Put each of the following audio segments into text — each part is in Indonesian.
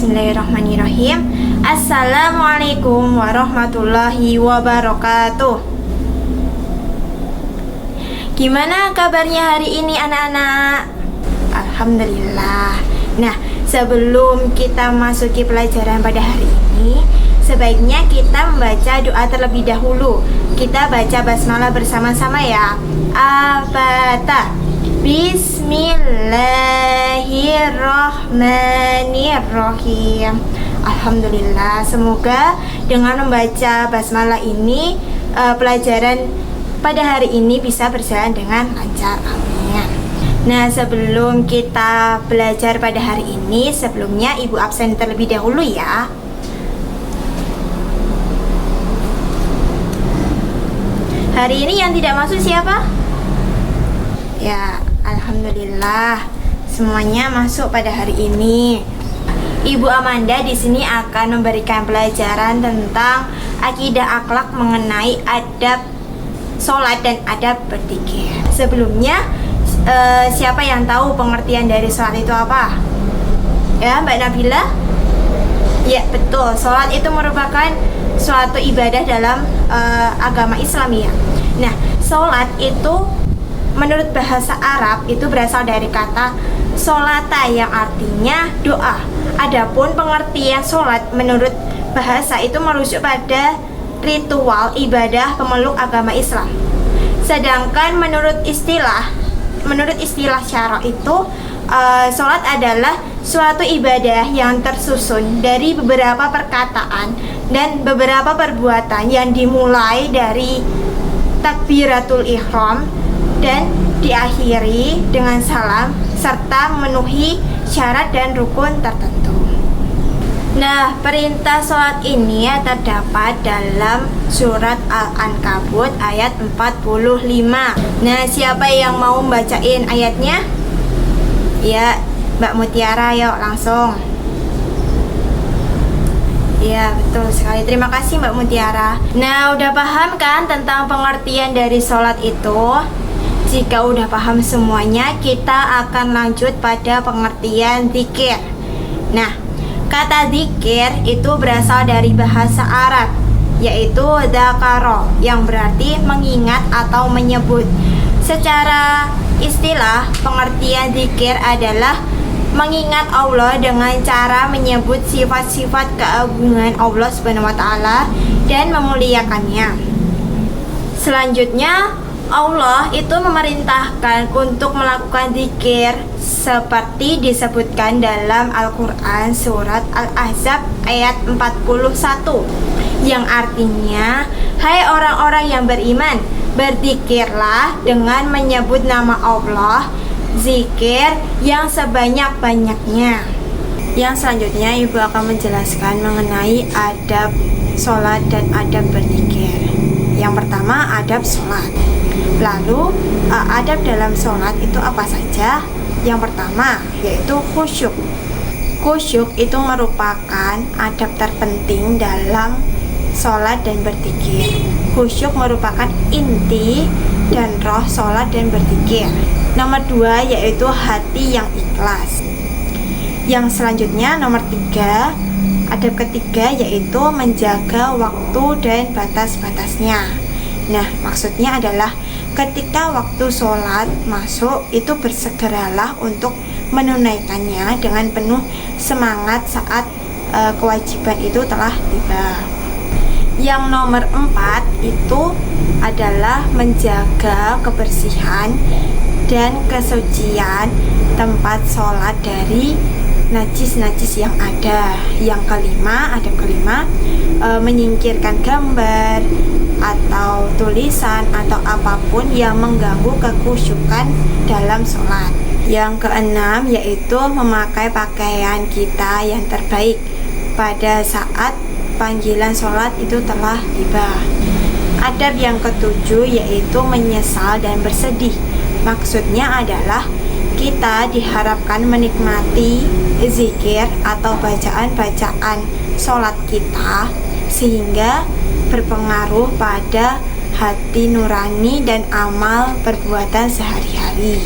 Bismillahirrahmanirrahim. Assalamualaikum warahmatullahi wabarakatuh. Gimana kabarnya hari ini anak-anak? Alhamdulillah. Nah, sebelum kita masuki pelajaran pada hari ini, sebaiknya kita membaca doa terlebih dahulu. Kita baca basmalah bersama-sama ya. Abata. Bismillahirrahmanirrahim. Alhamdulillah. Semoga dengan membaca basmalah ini pelajaran pada hari ini bisa berjalan dengan lancar. Amin. Nah, sebelum kita belajar pada hari ini, sebelumnya Ibu absen terlebih dahulu ya. Hari ini yang tidak masuk siapa? Ya, alhamdulillah semuanya masuk pada hari ini. Ibu Amanda di sini akan memberikan pelajaran tentang akidah akhlak mengenai adab sholat dan adab berzikir. Sebelumnya, siapa yang tahu pengertian dari sholat itu apa? Ya, Mbak Nabila? Ya, betul. Sholat itu merupakan suatu ibadah dalam agama Islam ya. Nah, sholat itu menurut bahasa Arab itu berasal dari kata sholata yang artinya doa. Adapun pengertian sholat menurut bahasa itu merujuk pada ritual ibadah pemeluk agama Islam. Sedangkan menurut istilah syara itu sholat adalah suatu ibadah yang tersusun dari beberapa perkataan dan beberapa perbuatan yang dimulai dari takbiratul ihram dan diakhiri dengan salam serta memenuhi syarat dan rukun tertentu. Nah, perintah sholat ini terdapat dalam surat Al-Ankabut ayat 45. Nah, siapa yang mau membacain ayatnya? Ya, Mbak Mutiara, yuk langsung. Ya, betul sekali. Terima kasih Mbak Mutiara. Nah, udah paham kan tentang pengertian dari sholat itu? Jika udah paham semuanya, kita akan lanjut pada pengertian zikir. Nah, kata zikir itu berasal dari bahasa Arab, yaitu dzakara, yang berarti mengingat atau menyebut. Secara istilah, pengertian zikir adalah mengingat Allah dengan cara menyebut sifat-sifat keagungan Allah Subhanahu wa taala dan memuliakannya. Selanjutnya, Allah itu memerintahkan untuk melakukan zikir seperti disebutkan dalam Al-Quran surat Al-Ahzab ayat 41, yang artinya, hai orang-orang yang beriman, berzikirlah dengan menyebut nama Allah, zikir yang sebanyak-banyaknya. Yang selanjutnya Ibu akan menjelaskan mengenai adab sholat dan adab berzikir. Yang pertama, adab sholat. Lalu, adab dalam sholat itu apa saja? Yang pertama, yaitu khusyuk. Khusyuk itu merupakan adab terpenting dalam sholat dan berzikir. Khusyuk merupakan inti dan roh sholat dan berzikir. Nomor 2, yaitu hati yang ikhlas. Yang selanjutnya, nomor 3, adab ketiga yaitu menjaga waktu dan batas-batasnya. Nah, maksudnya adalah ketika waktu sholat masuk, itu bersegeralah untuk menunaikannya dengan penuh semangat saat kewajiban itu telah tiba. Yang nomor 4 itu adalah menjaga kebersihan dan kesucian tempat sholat dari najis-najis yang ada. Yang kelima, adab kelima, menyingkirkan gambar atau tulisan atau apapun yang mengganggu kekhusyukan dalam sholat. Yang keenam yaitu memakai pakaian kita yang terbaik pada saat panggilan sholat itu telah tiba. Adab yang ketujuh yaitu menyesal dan bersedih. Maksudnya adalah kita diharapkan menikmati zikir atau bacaan-bacaan sholat kita sehingga berpengaruh pada hati nurani dan amal perbuatan sehari-hari.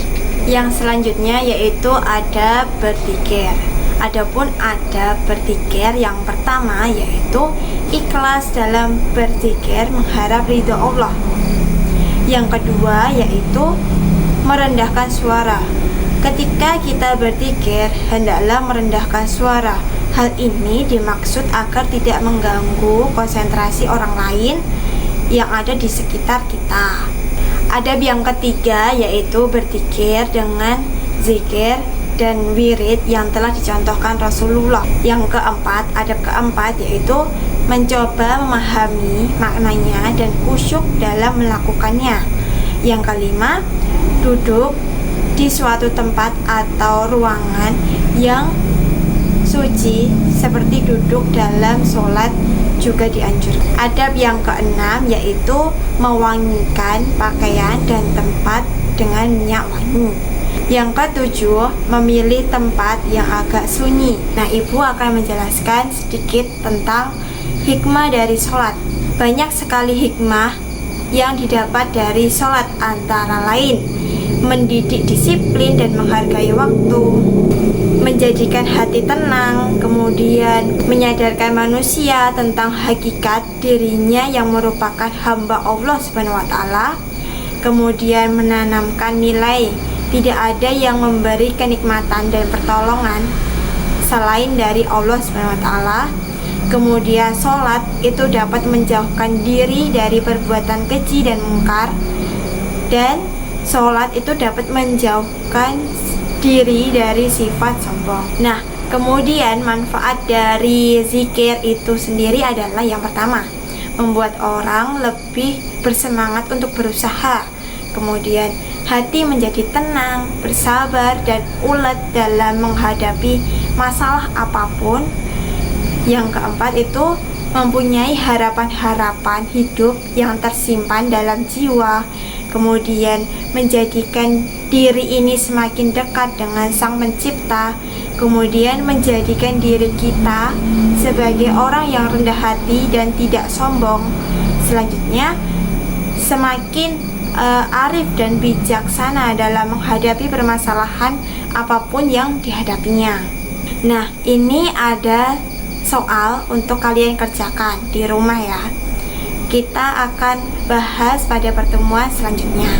Yang selanjutnya yaitu adab berzikir. Adapun adab berzikir yang pertama yaitu ikhlas dalam berzikir mengharap ridho Allah. Yang kedua yaitu merendahkan suara. Ketika kita berzikir, hendaklah merendahkan suara. Hal ini dimaksud agar tidak mengganggu konsentrasi orang lain yang ada di sekitar kita. Adab yang ketiga yaitu berzikir dengan zikir dan wirid yang telah dicontohkan Rasulullah. Yang keempat, adab keempat yaitu mencoba memahami maknanya dan khusyuk dalam melakukannya. Yang kelima, duduk di suatu tempat atau ruangan yang suci seperti duduk dalam sholat juga dianjurkan. Adab yang keenam yaitu mewangikan pakaian dan tempat dengan minyak wangi. Yang ketujuh, memilih tempat yang agak sunyi. Nah, ibu akan menjelaskan sedikit tentang hikmah dari sholat. Banyak sekali hikmah yang didapat dari sholat, antara lain mendidik disiplin dan menghargai waktu, menjadikan hati tenang, kemudian menyadarkan manusia tentang hakikat dirinya yang merupakan hamba Allah SWT, kemudian menanamkan nilai tidak ada yang memberi kenikmatan dan pertolongan selain dari Allah SWT. Kemudian sholat itu dapat menjauhkan diri dari perbuatan keji dan mungkar, dan sholat itu dapat menjauhkan diri dari sifat sombong. Nah, kemudian manfaat dari zikir itu sendiri adalah yang pertama, membuat orang lebih bersemangat untuk berusaha. Kemudian hati menjadi tenang, bersabar, dan ulet dalam menghadapi masalah apapun. Yang keempat itu mempunyai harapan-harapan hidup yang tersimpan dalam jiwa. Kemudian menjadikan diri ini semakin dekat dengan Sang Pencipta. Kemudian menjadikan diri kita sebagai orang yang rendah hati dan tidak sombong. Selanjutnya, semakin arif dan bijaksana dalam menghadapi permasalahan apapun yang dihadapinya. Nah, ini ada soal untuk kalian kerjakan di rumah ya. Kita akan bahas pada pertemuan selanjutnya.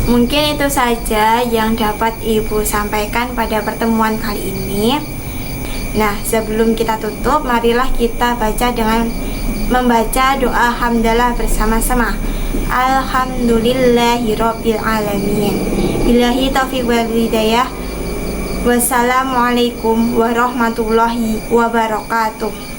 Mungkin itu saja yang dapat ibu sampaikan pada pertemuan kali ini. Nah, sebelum kita tutup, marilah kita baca dengan membaca doa hamdalah bersama-sama. Alhamdulillahirabbil alamin. Billahi taufiq wal hidayah. Wassalamualaikum warahmatullahi wabarakatuh.